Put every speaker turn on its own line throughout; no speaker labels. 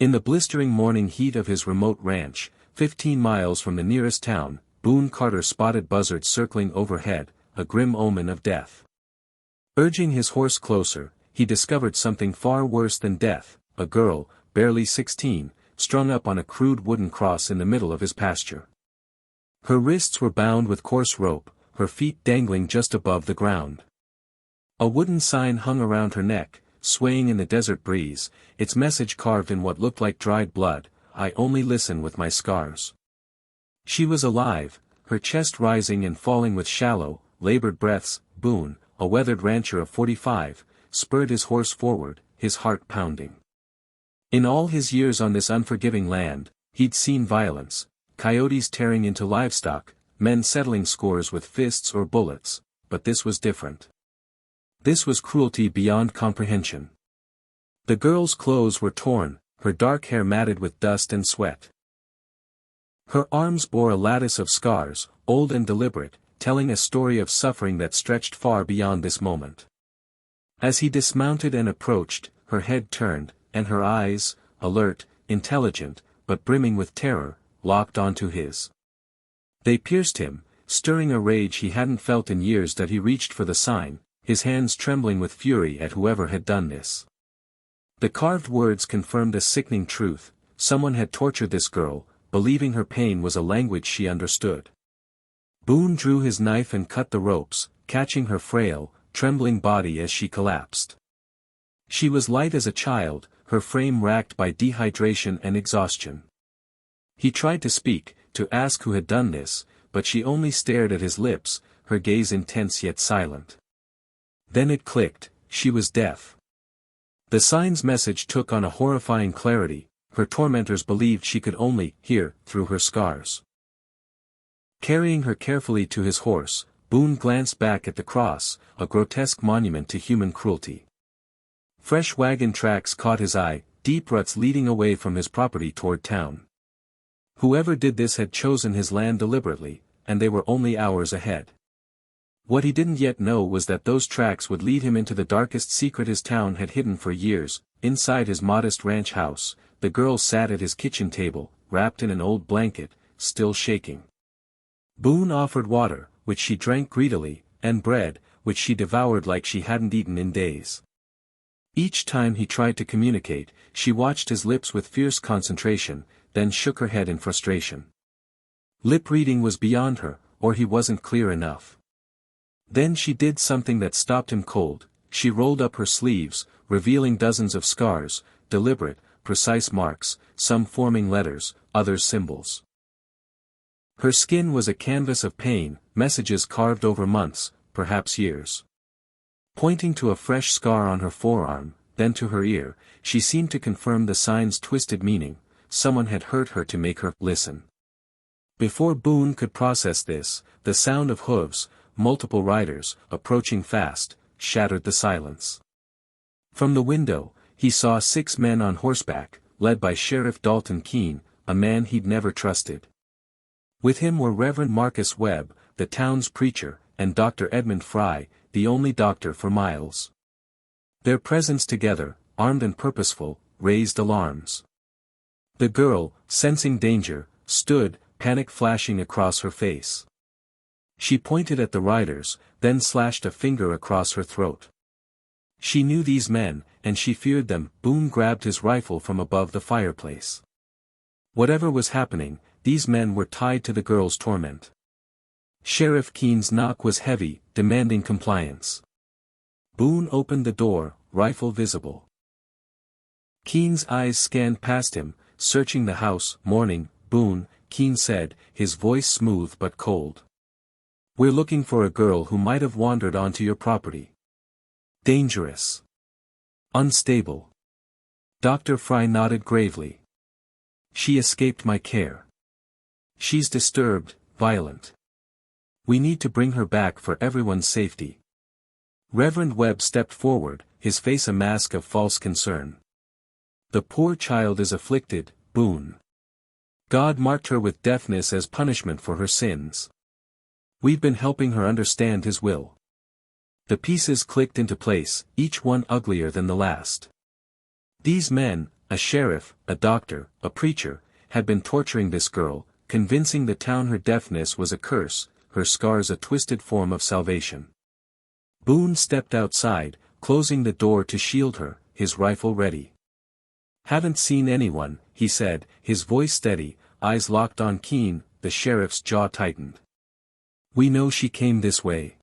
In the blistering morning heat of his remote ranch, 15 miles from the nearest town, Boone Carter spotted buzzards circling overhead, a grim omen of death. Urging his horse closer, he discovered something far worse than death, a girl, barely 16, strung up on a crude wooden cross in the middle of his pasture. Her wrists were bound with coarse rope, her feet dangling just above the ground. A wooden sign hung around her neck, swaying in the desert breeze, its message carved in what looked like dried blood, "I only listen with my scars." She was alive, her chest rising and falling with shallow, labored breaths. Boone, a weathered rancher of 45, spurred his horse forward, his heart pounding. In all his years on this unforgiving land, he'd seen violence, coyotes tearing into livestock, men settling scores with fists or bullets, but this was different. This was cruelty beyond comprehension. The girl's clothes were torn, her dark hair matted with dust and sweat. Her arms bore a lattice of scars, old and deliberate, telling a story of suffering that stretched far beyond this moment. As he dismounted and approached, her head turned, and her eyes, alert, intelligent, but brimming with terror, locked onto his. They pierced him, stirring a rage he hadn't felt in years. That he reached for the sign, his hands trembling with fury at whoever had done this. The carved words confirmed a sickening truth: someone had tortured this girl, believing her pain was a language she understood. Boone drew his knife and cut the ropes, catching her frail, trembling body as she collapsed. She was light as a child, her frame racked by dehydration and exhaustion. He tried to speak, to ask who had done this, but she only stared at his lips, her gaze intense yet silent. Then it clicked, she was deaf. The sign's message took on a horrifying clarity: her tormentors believed she could only hear through her scars. Carrying her carefully to his horse, Boone glanced back at the cross, a grotesque monument to human cruelty. Fresh wagon tracks caught his eye, deep ruts leading away from his property toward town. Whoever did this had chosen his land deliberately, and they were only hours ahead. What he didn't yet know was that those tracks would lead him into the darkest secret his town had hidden for years. Inside his modest ranch house, the girl sat at his kitchen table, wrapped in an old blanket, still shaking. Boone offered water, which she drank greedily, and bread, which she devoured like she hadn't eaten in days. Each time he tried to communicate, she watched his lips with fierce concentration, then shook her head in frustration. Lip reading was beyond her, or he wasn't clear enough. Then she did something that stopped him cold. She rolled up her sleeves, revealing dozens of scars, deliberate, precise marks, some forming letters, others symbols. Her skin was a canvas of pain, messages carved over months, perhaps years. Pointing to a fresh scar on her forearm, then to her ear, she seemed to confirm the sign's twisted meaning: someone had hurt her to make her listen. Before Boone could process this, the sound of hooves, multiple riders, approaching fast, shattered the silence. From the window, he saw 6 men on horseback, led by Sheriff Dalton Keene, a man he'd never trusted. With him were Reverend Marcus Webb, the town's preacher, and Dr. Edmund Fry, the only doctor for miles. Their presence together, armed and purposeful, raised alarms. The girl, sensing danger, stood, panic flashing across her face. She pointed at the riders, then slashed a finger across her throat. She knew these men, and she feared them. Boone grabbed his rifle from above the fireplace. Whatever was happening, these men were tied to the girl's torment. Sheriff Keene's knock was heavy, demanding compliance. Boone opened the door, rifle visible. Keene's eyes scanned past him, searching the house. "Morning, Boone," Keene said, his voice smooth but cold. "We're looking for a girl who might have wandered onto your property. Dangerous. Unstable." Dr. Fry nodded gravely. "She escaped my care. She's disturbed, violent. We need to bring her back for everyone's safety." Reverend Webb stepped forward, his face a mask of false concern. "The poor child is afflicted, Boone. God marked her with deafness as punishment for her sins. We've been helping her understand His will." The pieces clicked into place, each one uglier than the last. These men, a sheriff, a doctor, a preacher, had been torturing this girl, convincing the town her deafness was a curse, her scars a twisted form of salvation. Boone stepped outside, closing the door to shield her, his rifle ready. "Haven't seen anyone," he said, his voice steady, eyes locked on Keene. The sheriff's jaw tightened. "We know she came this way.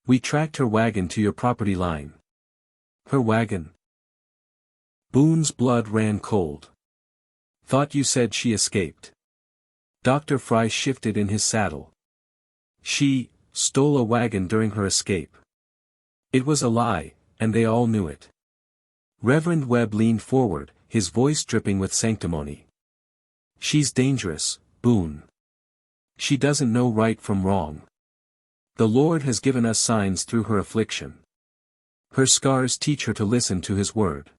We tracked her wagon to your property line." "Her wagon?" Boone's blood ran cold. "Thought you said she escaped." Dr. Fry shifted in his saddle. "She stole a wagon during her escape." It was a lie, and they all knew it. Reverend Webb leaned forward, his voice dripping with sanctimony. "She's dangerous, Boone. She doesn't know right from wrong. The Lord has given us signs through her affliction. Her scars teach her to listen to His word.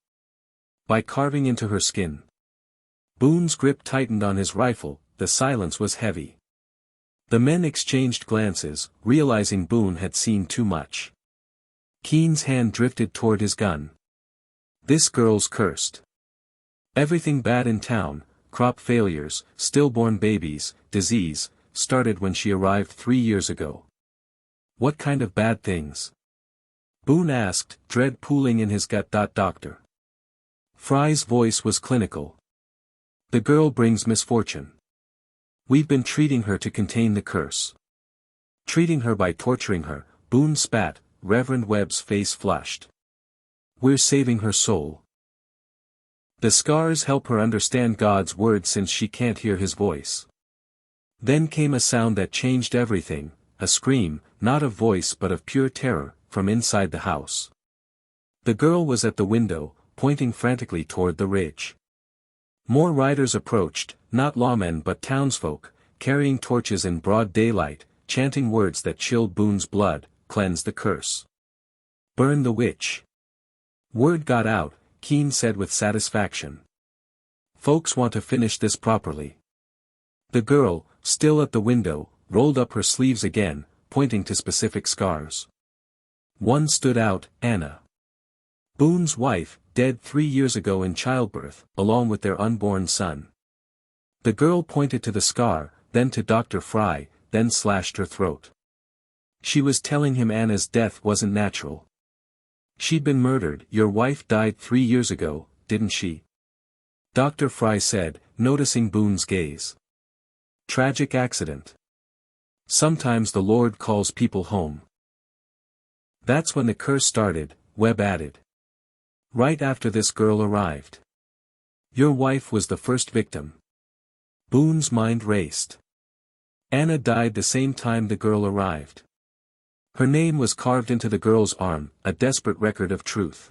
By carving into her skin." Boone's grip tightened on his rifle, the silence was heavy. The men exchanged glances, realizing Boone had seen too much. Keene's hand drifted toward his gun. "This girl's cursed. Everything bad in town, crop failures, stillborn babies, disease, started when she arrived 3 years ago." "What kind of bad things?" Boone asked, dread pooling in his gut. Doctor Fry's voice was clinical. "The girl brings misfortune. We've been treating her to contain the curse." "Treating her by torturing her," Boone spat. Reverend Webb's face flushed. "We're saving her soul. The scars help her understand God's word since she can't hear His voice." Then came a sound that changed everything, a scream, not of voice but of pure terror, from inside the house. The girl was at the window, pointing frantically toward the ridge. More riders approached, not lawmen but townsfolk, carrying torches in broad daylight, chanting words that chilled Boone's blood, "Cleanse the curse. Burn the witch." "Word got out," Keene said with satisfaction. "Folks want to finish this properly." The girl, still at the window, rolled up her sleeves again, pointing to specific scars. One stood out, Anna. Boone's wife, dead 3 years ago in childbirth, along with their unborn son. The girl pointed to the scar, then to Dr. Fry, then slashed her throat. She was telling him Anna's death wasn't natural. "She'd been murdered." "Your wife died 3 years ago, didn't she?" Dr. Fry said, noticing Boone's gaze. "Tragic accident. Sometimes the Lord calls people home." "That's when the curse started," Webb added. "Right after this girl arrived. Your wife was the first victim." Boone's mind raced. Anna died the same time the girl arrived. Her name was carved into the girl's arm, a desperate record of truth.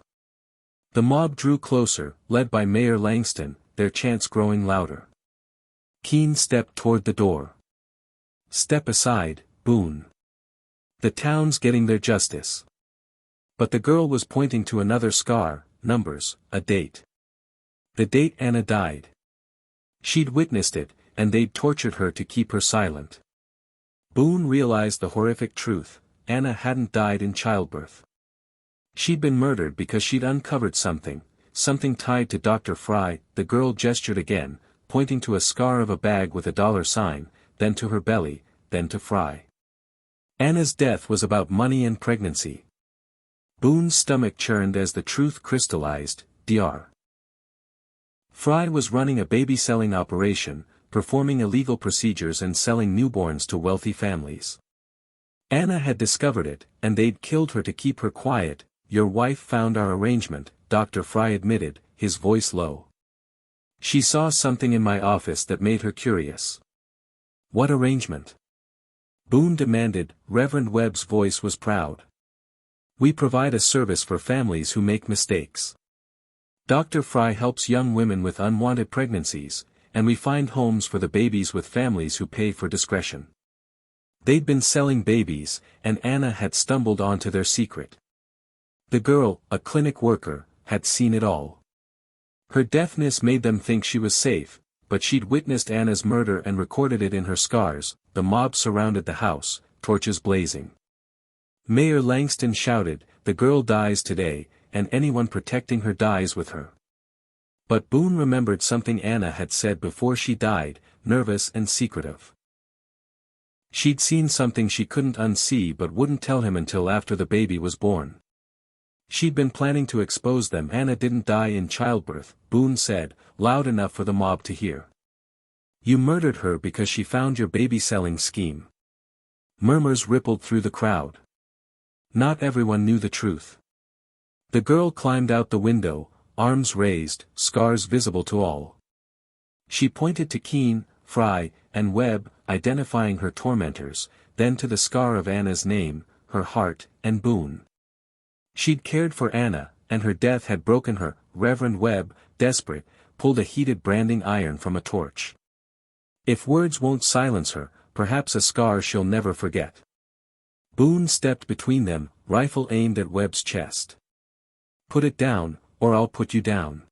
The mob drew closer, led by Mayor Langston, their chants growing louder. Keene stepped toward the door. "Step aside, Boone. The town's getting their justice." But the girl was pointing to another scar, numbers, a date. The date Anna died. She'd witnessed it, and they'd tortured her to keep her silent. Boone realized the horrific truth. Anna hadn't died in childbirth. She'd been murdered because she'd uncovered something tied to Dr. Fry. The girl gestured again, pointing to a scar of a bag with a $sign, then to her belly, then to Fry. Anna's death was about money and pregnancy. Boone's stomach churned as the truth crystallized. Dr. Fry was running a baby-selling operation, performing illegal procedures and selling newborns to wealthy families. Anna had discovered it, and they'd killed her to keep her quiet. "Your wife found our arrangement," Dr. Fry admitted, his voice low. "She saw something in my office that made her curious." "What arrangement?" Boone demanded. Reverend Webb's voice was proud. "We provide a service for families who make mistakes. Dr. Fry helps young women with unwanted pregnancies, and we find homes for the babies with families who pay for discretion." They'd been selling babies, and Anna had stumbled onto their secret. The girl, a clinic worker, had seen it all. Her deafness made them think she was safe, but she'd witnessed Anna's murder and recorded it in her scars. The mob surrounded the house, torches blazing. Mayor Langston shouted, "The girl dies today, and anyone protecting her dies with her." But Boone remembered something Anna had said before she died, nervous and secretive. She'd seen something she couldn't unsee but wouldn't tell him until after the baby was born. She'd been planning to expose them. Anna didn't die in childbirth, Boone said, loud enough for the mob to hear. You murdered her because she found your baby-selling scheme. Murmurs rippled through the crowd. Not everyone knew the truth. The girl climbed out the window, arms raised, scars visible to all. She pointed to Keene, Fry, and Webb, identifying her tormentors, then to the scar of Anna's name, her heart, and Boone. She'd cared for Anna, and her death had broken her. Reverend Webb, desperate, pulled a heated branding iron from a torch. If words won't silence her, perhaps a scar she'll never forget. Boone stepped between them, rifle aimed at Webb's chest. Put it down, or I'll put you down.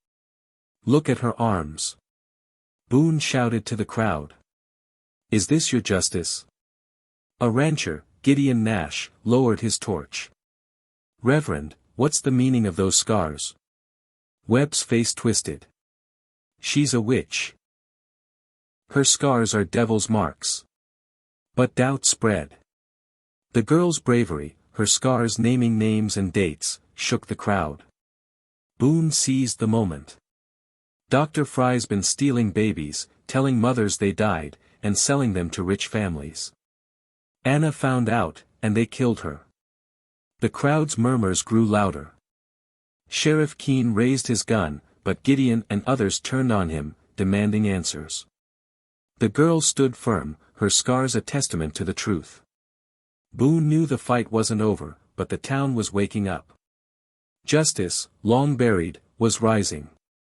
Look at her arms. Boone shouted to the crowd. Is this your justice? A rancher, Gideon Nash, lowered his torch. Reverend, what's the meaning of those scars? Webb's face twisted. She's a witch. Her scars are devil's marks. But doubt spread. The girl's bravery, her scars naming names and dates, shook the crowd. Boone seized the moment. Dr. Fry's been stealing babies, telling mothers they died, and selling them to rich families. Anna found out, and they killed her. The crowd's murmurs grew louder. Sheriff Keene raised his gun, but Gideon and others turned on him, demanding answers. The girl stood firm, her scars a testament to the truth. Boone knew the fight wasn't over, but the town was waking up. Justice, long buried, was rising.